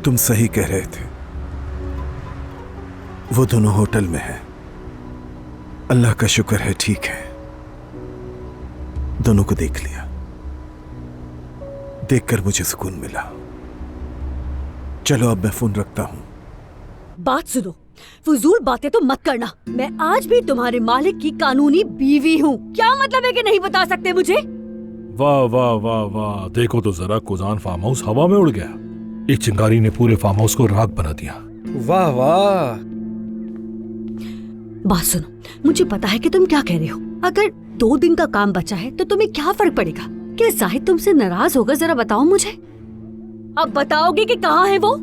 तुम सही कह रहे थे, वो दोनों होटल में हैं। अल्लाह का शुक्र है ठीक है, दोनों को देख लिया। देखकर मुझे सुकून मिला। चलो अब मैं फोन रखता हूं। बात सुनो, फजूल बातें तो मत करना। मैं आज भी तुम्हारे मालिक की कानूनी बीवी हूँ। क्या मतलब है कि नहीं बता सकते मुझे? वाह वाह वाह वाह, देखो तो जरा, कुजान फार्म हाउस हवा में उड़ गया। एक चिंगारी ने पूरे फार्म हाउस को राख बना दिया। वाह वाह। बात सुनो, मुझे पता है कि तुम क्या कह रहे हो। अगर 2 दिन का काम बचा है तो तुम्हें क्या फर्क पड़ेगा? क्या जाहिद तुमसे नाराज होगा? जरा बताओ मुझे। अब बताओगे कि कहाँ है वो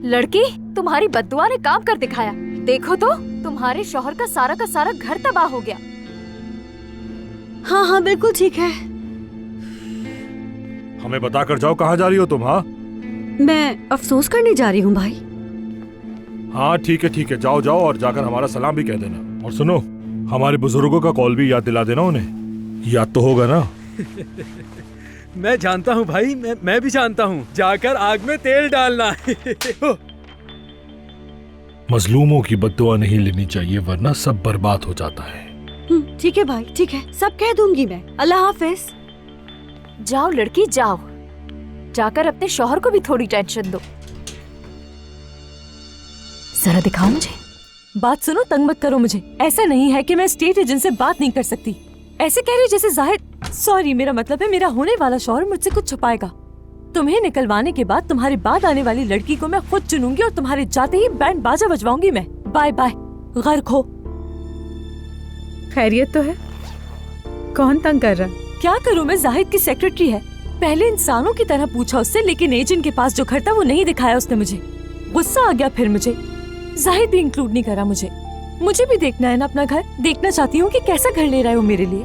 लड़की? तुम्हारी बद्दुआ ने काम कर दिखाया। देखो तो, तुम्हारे शौहर का सारा घर तबाह हो गया। हाँ हाँ बिल्कुल ठीक है। हमें बताकर जाओ कहाँ जा रही हो तुम? हाँ मैं अफसोस करने जा रही हूँ भाई। हाँ ठीक है, जाओ जाओ और जाकर हमारा सलाम भी कह देना। और सुनो, हमारे बुजुर्गों का कॉल भी याद दिला देना उन्हें। याद तो होगा ना? मैं जानता हूँ भाई, मैं भी जानता हूँ। जाकर आग में तेल डालना। मजलूमों की बद्दुआ नहीं लेनी चाहिए, वरना सब बर्बाद हो जाता है। ठीक है भाई, ठीक है, सब कह दूंगी मैं। अल्लाह हाफिज। जाओ लड़की जाओ, जाकर अपने शौहर को भी थोड़ी टेंशन दो। जरा दिखाओ मुझे। बात सुनो, तंग मत करो मुझे। ऐसा नहीं है कि मैं स्टेट एजेंट से बात नहीं कर सकती। ऐसे कह रही जैसे जाहिद, सॉरी मेरा मतलब है मेरा होने वाला शौहर मुझसे कुछ छुपाएगा। तुम्हें निकलवाने के बाद तुम्हारे बाद आने वाली लड़की को मैं खुद चुनूंगी और तुम्हारे जाते ही बैंड बाजा बजवाऊंगी मैं। बाय बाय गर्क हो। खैरियत तो है? कौन तंग कर रहा है? क्या करूं मैं, जाहिद की सेक्रेटरी है। पहले इंसानों की तरह पूछा उससे, लेकिन एजेंट के पास जो घर था वो नहीं दिखाया उसने मुझे। गुस्सा आ गया फिर मुझे। जाहिद भी इंक्लूड नहीं करा मुझे। मुझे भी देखना है ना अपना घर। देखना चाहती हूँ कि कैसा घर ले रहे हो मेरे लिए।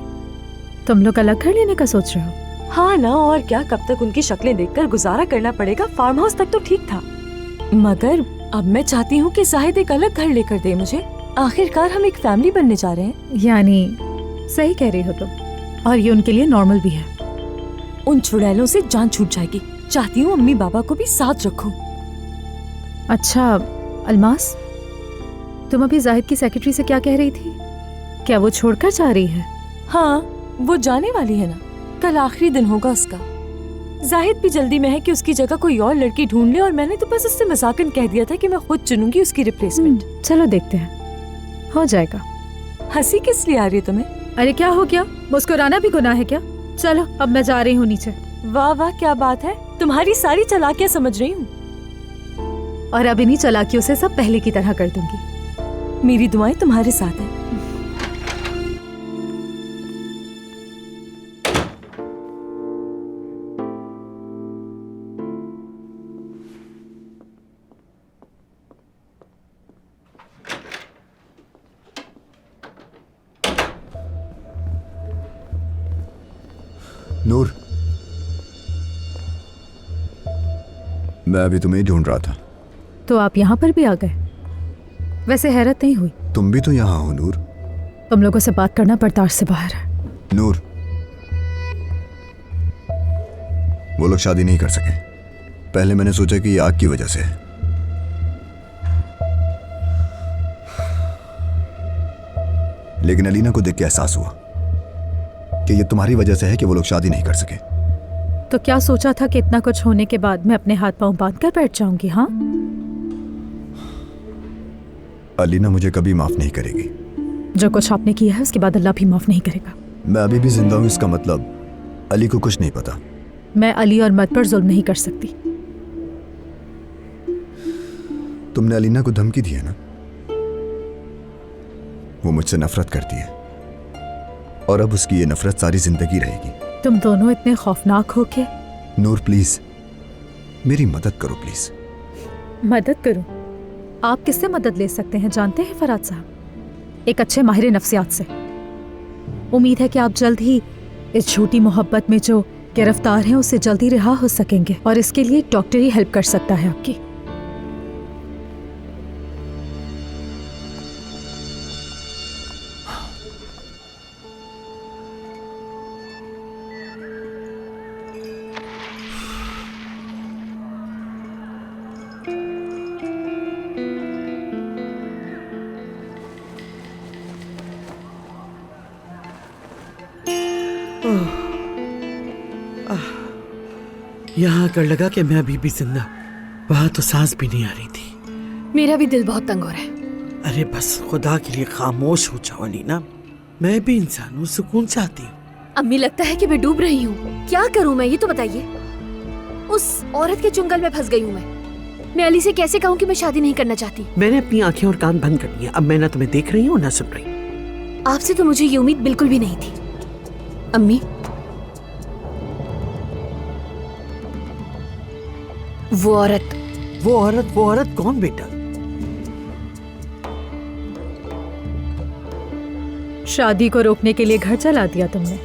तुम लोग अलग घर लेने का सोच रहे हो? हाँ ना, और क्या। कब तक उनकी शक्लें देखकर गुजारा करना पड़ेगा? फार्म हाउस तक तो ठीक था, मगर अब मैं चाहती हूँ कि जाहिद एक अलग घर लेकर दे मुझे। आखिरकार हम एक फैमिली बनने जा रहे हैं। यानी सही कह रही हो तुम, और ये उनके लिए नॉर्मल भी है। उन चुड़ैलों से जान छूट जाएगी। चाहती हूँ अम्मी बाबा को भी साथ रखूं। अच्छा अलमास, तुम अभी जाहिद की सेक्रेटरी से क्या कह रही थी? क्या वो छोड़कर जा रही है? हाँ, वो जाने वाली है ना। कल आखिरी दिन होगा उसका। जाहिद भी जल्दी में है कि उसकी जगह कोई और लड़की ढूंढ ले, और मैंने तो बस उससे मजाकन कह दिया था कि मैं खुद चुनूंगी उसकी रिप्लेसमेंट। चलो देखते हैं, हो जाएगा। हंसी किस लिए आ रही है तुम्हें? अरे क्या हो गया, मुस्कुराना भी गुनाह है क्या? चलो अब मैं जा रही हूँ नीचे। वाह वाह, क्या बात है, तुम्हारी सारी चालाकियां समझ रही हूँ। और अब इन्हीं चालाकियों से सब पहले की तरह कर दूंगी। मेरी दुआएं तुम्हारे साथ हैं। नूर, मैं अभी तुम्हें ही ढूंढ रहा था। तो आप यहाँ पर भी आ गए? वैसे हैरत नहीं हुई। तुम भी तो यहाँ हो नूर। तुम लोगों से बात करना बर्दाश्त से बाहर है। नूर, वो लोग शादी नहीं कर सके। पहले मैंने सोचा कि ये आग की वजह से है, लेकिन अलीना को देख के एहसास हुआ कि ये तुम्हारी वजह से है कि वो लोग शादी नहीं कर सके। तो क्या सोचा था कि इतना कुछ होने के बाद मैं अपने हाथ पांव बांध कर बैठ जाऊंगी? हाँ, अलीना मुझे कभी माफ नहीं करेगी। जो कुछ आपने किया है उसके बाद अल्लाह भी माफ नहीं करेगा। मैं अभी भी जिंदा हूं, इसका मतलब अली को कुछ नहीं पता। मैं अली और मत पर जुल्म नहीं कर सकती। तुमने अलीना को धमकी दी है ना? वो मुझसे नफरत करती है, और अब उसकी ये नफरत सारी जिंदगी रहेगी। तुम दोनों इतने खौफनाक हो के। नूर प्लीज मेरी मदद करो प्लीज। मदद करूं? आप किससे मदद ले सकते हैं जानते हैं फराद साहब? एक अच्छे माहिर नफ्सियात से। उम्मीद है कि आप जल्द ही इस झूठी मोहब्बत में जो गिरफ्तार हैं उससे जल्दी रिहा हो सकेंगे, और इसके लिए एक डॉक्टर ही हेल्प कर सकता है आपकी। यहाँ आकर लगा कि मैं अभी भी जिंदा। वहां तो सांस भी नहीं आ रही थी। मेरा भी दिल बहुत तंग हो रहा है। अरे बस खुदा के लिए खामोश हो जाओ नीना। मैं भी इंसान हूँ, सुकून चाहती हूँ। अम्मी लगता है कि मैं डूब रही हूँ। क्या करूँ मैं, ये तो बताइए। उस औरत के चुंगल में फंस गई हूँ मैं अली से कैसे कहूँ कि मैं शादी नहीं करना चाहती? मैंने अपनी आंखें और कान बंद कर लिए। अब मैं ना तुम्हें देख रही हूँ ना सुन रही। आपसे तो मुझे ये उम्मीद बिल्कुल भी नहीं थी अम्मी। वो औरत कौन बेटा? शादी को रोकने के लिए घर चला दिया तुमने।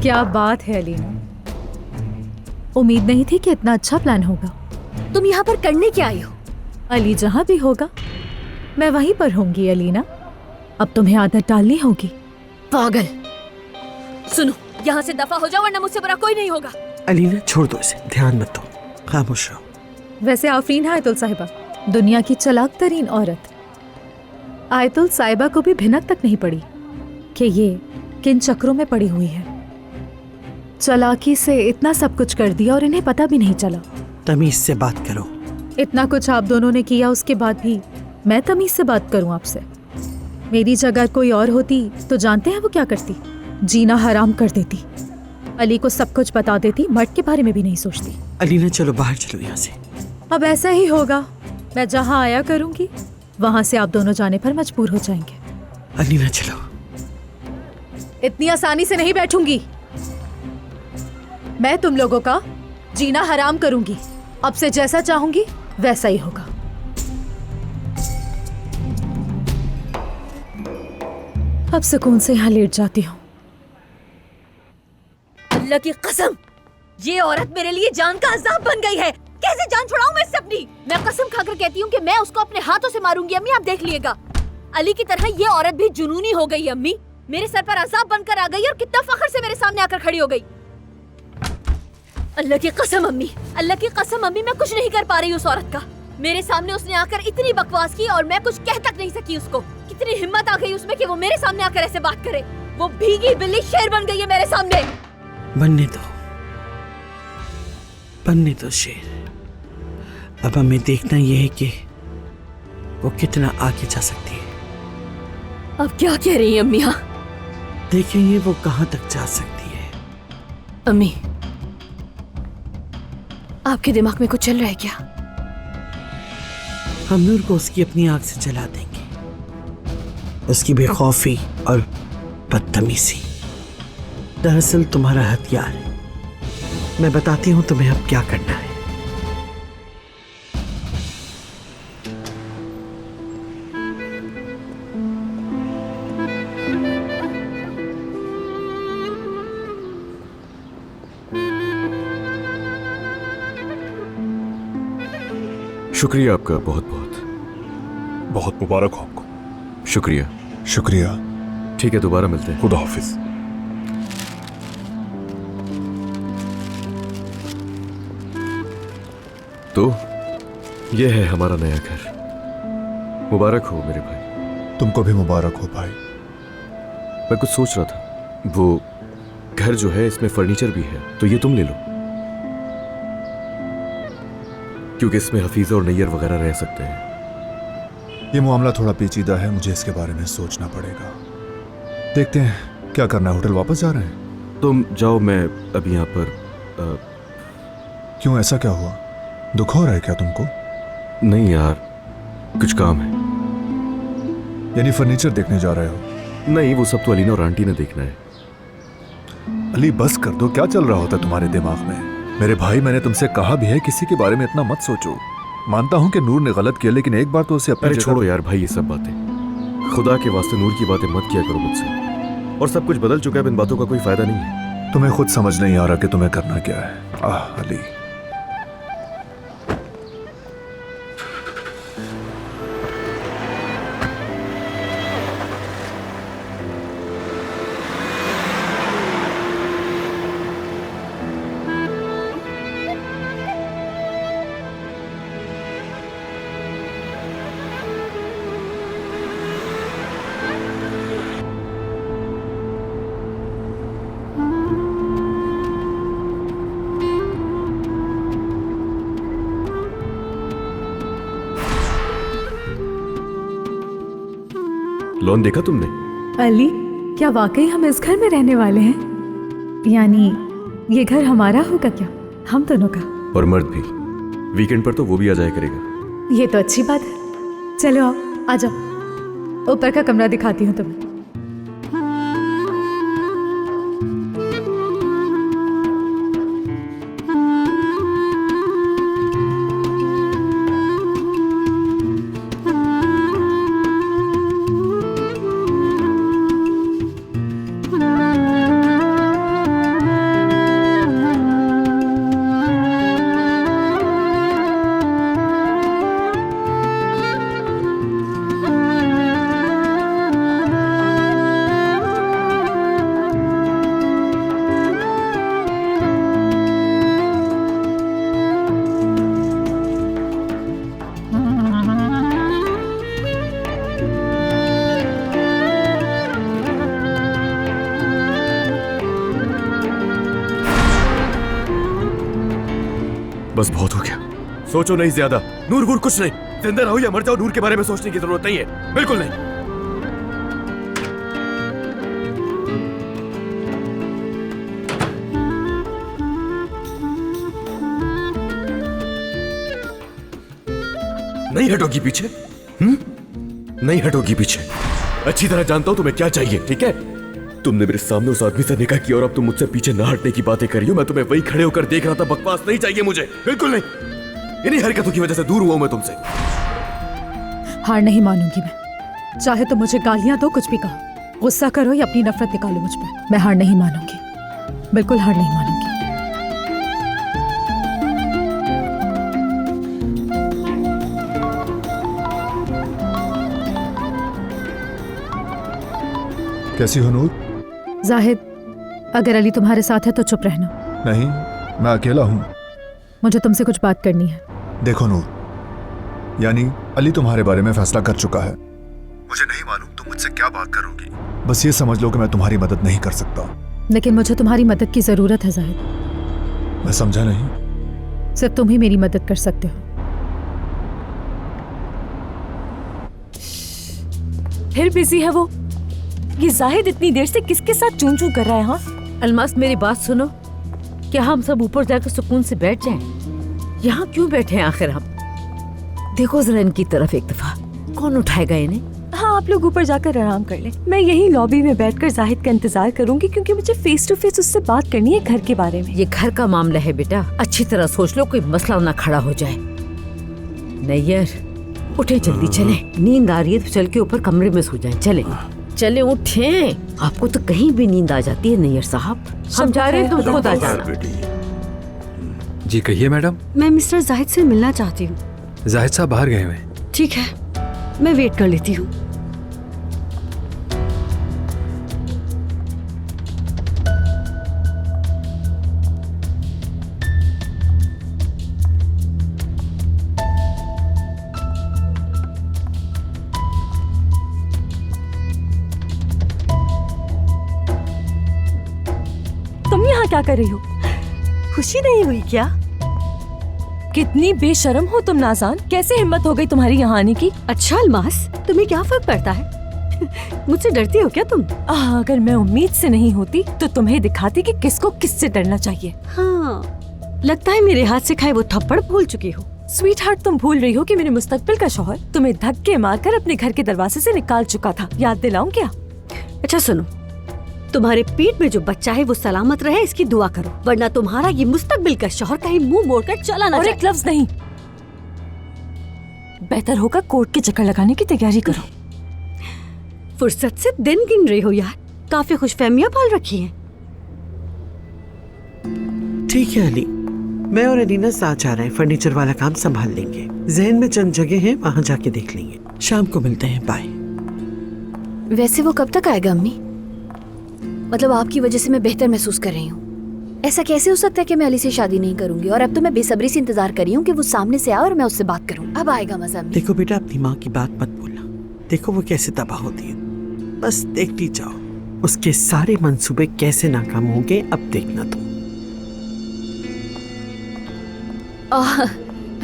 क्या बात है अलीना, उम्मीद नहीं थी कि इतना अच्छा प्लान होगा। तुम यहाँ पर करने क्या आई हो? अली जहाँ भी होगा मैं वहीं पर होंगी अलीना। अब तुम्हें आदत डालनी होगी। पागल, सुनो, यहाँ से दफा हो जाओ वरना मुझसे बुरा कोई नहीं होगा। अलीना छोड़ दो इसे, ध्यान मत दो, खामोश रहो। वैसे आफरीन है आयतुल साहिबा, दुनिया की चालाक तरीन औरत। आयतुल साहिबा को भी भिनक तक नहीं पड़ी कि ये किन चक्रों में पड़ी हुई है। चालाकी से इतना सब कुछ कर दिया और इन्हें पता भी नहीं चला। तमीज से बात करो, इतना कुछ आप दोनों ने किया, उसके बाद भी मैं तमीज से बात करूं आपसे? मेरी जगह कोई और होती तो जानते हैं वो क्या करती? जीना हराम कर देती, अली को सब कुछ बता देती, मर्द के बारे में भी नहीं सोचती। अलीना चलो बाहर चलो यहाँ से। अब ऐसा ही होगा, मैं जहाँ आया करूंगी वहां से आप दोनों जाने पर मजबूर हो जाएंगे। अलीना चलो। इतनी आसानी से नहीं बैठूंगी, मैं तुम लोगों का जीना हराम करूंगी। अब से जैसा चाहूंगी वैसा ही होगा। अब सुकून से यहाँ लेट जाती हूँ। अल्लाह की कसम, ये औरत मेरे लिए जान का अजाब बन गई है। कैसे जान छुड़ाऊं मैं इससे अपनी? मैं कसम खाकर कहती हूँ कि मैं उसको अपने हाथों से मारूंगी। अम्मी आप देख लिएगा, अली की तरह ये औरत भी जुनूनी हो गई है। अम्मी मेरे सर पर अजाब बनकर आ गई और कितना फख्र से मेरे सामने आकर खड़ी हो गई। अल्लाह की कसम अम्मी, अल्लाह की कसम अम्मी, मैं कुछ नहीं कर पा रही उस औरत का। मेरे सामने उसने आकर इतनी बकवास की और मैं कुछ कह तक नहीं सकी उसको। कितनी हिम्मत आ गई उसमें कि वो मेरे सामने आकर ऐसे बात करे। वो भीगी बिल्ली शेर बन गई है मेरे सामने। बनने दो शेर। अब हमें देखना यह है कि वो कितना आगे जा सकती है। अब क्या कह रही है अम्मी? हाँ देखेंगे वो कहाँ तक जा सकती है। अम्मी आपके दिमाग में कुछ चल रहा है क्या? हम नूर को उसकी अपनी आग से जला देंगे। उसकी बेखौफी और बदतमीजी दरअसल तुम्हारा हथियार है। मैं बताती हूँ तुम्हें अब क्या करना है। शुक्रिया आपका, बहुत बहुत बहुत मुबारक हो आपको। शुक्रिया। शुक्रिया। ठीक है, दोबारा मिलते हैं। खुदा हाफिज। तो ये है हमारा नया घर। मुबारक हो मेरे भाई। तुमको भी मुबारक हो भाई। मैं कुछ सोच रहा था, वो घर जो है इसमें फर्नीचर भी है, तो ये तुम ले लो, क्योंकि इसमें हफीज़ और नैयर वगैरह रह सकते हैं। ये मामला थोड़ा पेचीदा है, मुझे इसके बारे में सोचना पड़ेगा। देखते हैं क्या करना है। होटल वापस जा रहे हैं? तुम जाओ, मैं अभी यहाँ पर क्यों, ऐसा क्या हुआ? दुख हो रहा है क्या तुमको? नहीं यार, कुछ काम है। यानी फर्नीचर देखने जा रहे हो? नहीं, वो सब तो अलीना और आंटी ने देखना है। अली बस कर दो, क्या चल रहा होता तुम्हारे दिमाग में? मेरे भाई, मैंने तुमसे कहा भी है किसी के बारे में इतना मत सोचो। मानता हूं कि नूर ने गलत किया, लेकिन एक बार तो उसे अपनी अरे छोड़ो यार भाई ये सब बातें। खुदा के वास्ते नूर की बातें मत किया करो मुझसे। और सब कुछ बदल चुका है, इन बातों का कोई फायदा नहीं है। तुम्हें खुद समझ नहीं आ रहा कि तुम्हें करना क्या है। आह अली, लॉन देखा तुमने? अली, क्या वाकई हम इस घर में रहने वाले हैं? यानी ये घर हमारा होगा क्या, हम दोनों का? और मर्द भी। वीकेंड पर तो वो भी आ जाया करेगा। ये तो अच्छी बात है। चलो आओ, आ जाओ, ऊपर का कमरा दिखाती हूँ तुम्हें। बस बहुत हो गया, सोचो नहीं ज्यादा। नूर वूर कुछ नहीं, जिंदा रहो या मर जाओ, नूर के बारे में सोचने की जरूरत नहीं है, बिल्कुल नहीं। नहीं हटोगी पीछे? नहीं हटोगी पीछे। अच्छी तरह जानता हूं तुम्हें क्या चाहिए, ठीक है? तुमने मेरे सामने उस आदमी से निकाह किया और अब तुम मुझसे पीछे ना हटने की बातें कर रही हो। मैं तुम्हें वही खड़े होकर देख रहा था। बकवास नहीं चाहिए मुझे, बिल्कुल नहीं। इन्हीं हरकतों की वजह से दूर हुआ हूं मैं तुमसे। हार नहीं मानूंगी मैं, चाहे तो मुझे गालियां दो, कुछ भी कहो, गुस्सा करो या अपनी नफरत निकालो मुझ पर, मैं हार नहीं मानूंगी, बिल्कुल हार नहीं मानूंगी। कैसी हो नूर? जाहिद, अगर अली तुम्हारे साथ है तो चुप रहना। नहीं, मैं अकेला हूं। मुझे तुमसे कुछ बात करनी है। देखो नूर, यानी अली तुम्हारे बारे में फैसला कर चुका है। मुझे नहीं मालूम तुम मुझसे क्या बात करोगी, बस ये समझ लो कि मैं तुम्हारी मदद नहीं कर सकता। लेकिन मुझे तुम्हारी मदद की जरूरत है जाहिद। मैं समझा नहीं। सिर्फ तुम ही मेरी मदद कर सकते हो। फिर बिजी है वो। ये जाहिद इतनी देर से किसके साथ चूं चूं कर रहा है? हाँ अलमास, मेरी बात सुनो। क्या हम सब ऊपर जाकर सुकून से बैठ जाएं? यहाँ क्यों बैठे हैं आखिर हम? देखो जरा इनकी तरफ एक दफा, कौन उठाएगा इन्हें? हाँ, आप लोग ऊपर जाकर आराम कर लें। मैं यही लॉबी में बैठकर जाहिद का इंतजार करूंगी, क्योंकि मुझे फेस टू फेस उससे बात करनी है घर के बारे में। ये घर का मामला है बेटा, अच्छी तरह सोच लो, कोई मसला ना खड़ा हो जाए। नैयर उठे, जल्दी चले, नींद आ रही है तो चल के ऊपर कमरे में सो जाए। चले चले उठे, आपको तो कहीं भी नींद आ जाती है नैयर साहब। हम जा रहे हैं, तुम खुद आ जाना। जी कहिए मैडम। मैं मिस्टर जाहिद से मिलना चाहती हूँ। जाहिद साहब बाहर गए हुए हैं। ठीक है, मैं वेट कर लेती हूँ। तुम यहाँ क्या कर रही हो? खुशी नहीं हुई क्या? कितनी बेशर्म हो तुम नाज़ान, कैसे हिम्मत हो गई तुम्हारी यहाँ आने की? अच्छा अलमास, तुम्हें क्या फर्क पड़ता है? मुझसे डरती हो क्या तुम? अगर मैं उम्मीद से नहीं होती तो तुम्हें दिखाती कि किसको किससे डरना चाहिए। हाँ, लगता है मेरे हाथ से खाए वो थप्पड़ भूल चुकी हो। स्वीट हार्ट, तुम भूल रही हो कि मेरे मुस्तकबिल का शौहर तुम्हें धक्के मारकर अपने घर के दरवाजे से निकाल चुका था। याद दिलाऊं क्या? अच्छा सुनो, तुम्हारे पेट में जो बच्चा है वो सलामत रहे इसकी दुआ करो, वरना तुम्हारा ये मुस्तकबिल का शौहर कहीं मुंह मोड़कर चला ना और जाए। एक लफ्ज नहीं। बेहतर होगा कोर्ट के चक्कर लगाने की तैयारी करो। फुर्सत से दिन गिन रही हो यार, काफी खुशफहमियां पाल रखी हैं। ठीक है अली, मैं और अलीना साथ जा रहे हैं, फर्नीचर वाला काम संभाल लेंगे। जहन में चंद जगह हैं, वहाँ जाके देख लेंगे। शाम को मिलते हैं, बाय। वैसे वो कब तक आएगा अम्मी? मतलब आपकी वजह से मैं बेहतर महसूस कर रही हूँ। ऐसा कैसे हो सकता है कि मैं अली से शादी नहीं करूंगी? और अब तो मैं बेसब्री से इंतजार कर रही हूँ कि वो सामने से आए और मैं उससे बात करूँ। अब आएगा मजा। देखो बेटा, अपनी माँ की बात मत बोलना। देखो वो कैसे तबाह होती है, बस देखती जाओ। उसके सारे मंसूबे कैसे नाकाम होंगे, अब देखना तुम।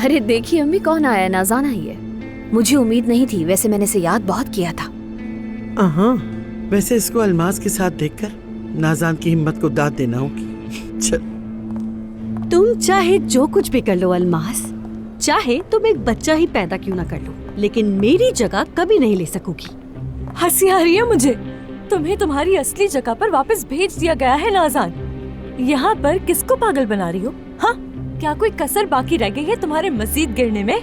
अरे देखिए अम्मी, कौन आया? नाज़ान आई है। मुझे उम्मीद नहीं थी, वैसे मैंने इसे याद बहुत किया था। हाँ, वैसे इसको अलमास के साथ देखकर नाज़ान की हिम्मत को दाद देना होगी। चल। तुम चाहे जो कुछ भी कर लो अलमास, चाहे तुम एक बच्चा ही पैदा क्यों ना कर लो, लेकिन मेरी जगह कभी नहीं ले सकोगी। हंसी आ रही है मुझे। तुम्हें तुम्हारी असली जगह पर वापस भेज दिया गया है नाज़ान। यहाँ पर किसको पागल बना रही हो? हाँ, क्या कोई कसर बाकी रह गई है तुम्हारे मजीद गिरने में?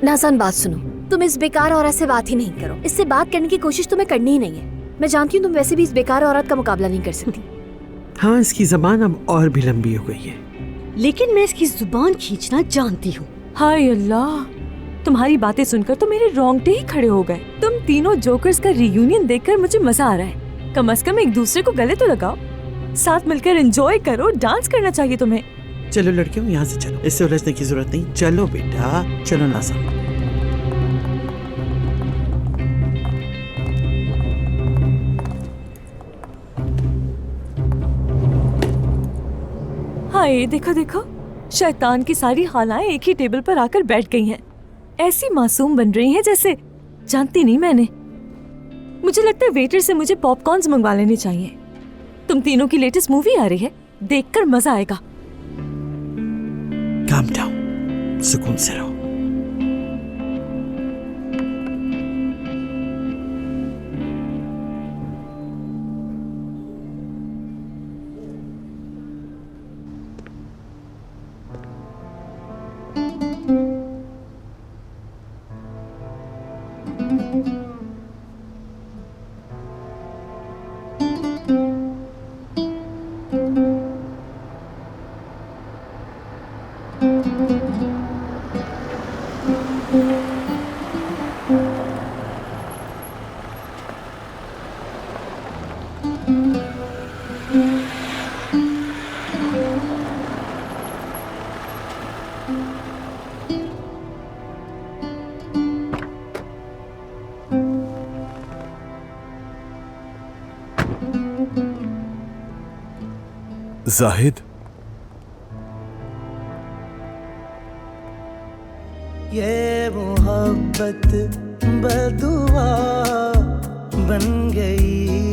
नाज़ान बात सुनो, तुम इस बेकार औरत से बात ही नहीं करो। इससे बात करने की कोशिश तुम्हें करनी ही नहीं है। मैं जानती हूँ तुम वैसे भी इस बेकार औरत का मुकाबला नहीं कर सकती। हाँ, इसकी जबान अब और भी लंबी हो गई है, लेकिन मैं इसकी जुबान खींचना जानती हूँ। हाय अल्लाह, तुम्हारी बातें सुनकर तो मेरे रोंगटे ही खड़े हो गए। तुम तीनों जोकर्स का रियूनियन देखकर मुझे मजा आ रहा है। कम से कम एक दूसरे को गले तो लगाओ, साथ मिलकर एंजॉय करो। डांस करना चाहिए तुम्हें। चलो लड़कियों, यहाँ से चलो, इससे उलझने की जरूरत नहीं। चलो बेटा, चलो नाज़ान। हाय देखो देखो, शैतान की सारी खालाएं एक ही टेबल पर आकर बैठ गई हैं। ऐसी मासूम बन रही हैं जैसे जानती नहीं मैंने। मुझे लगता है वेटर से मुझे पॉपकॉर्न्स मंगवा लेने चाहिए। तुम तीनों की लेटेस्ट मूवी आ रही है, देखकर मजा आएगा। काम डाउन, सुकून से रहो। जाहिद, ये मोहब्बत बदुआ बन गई।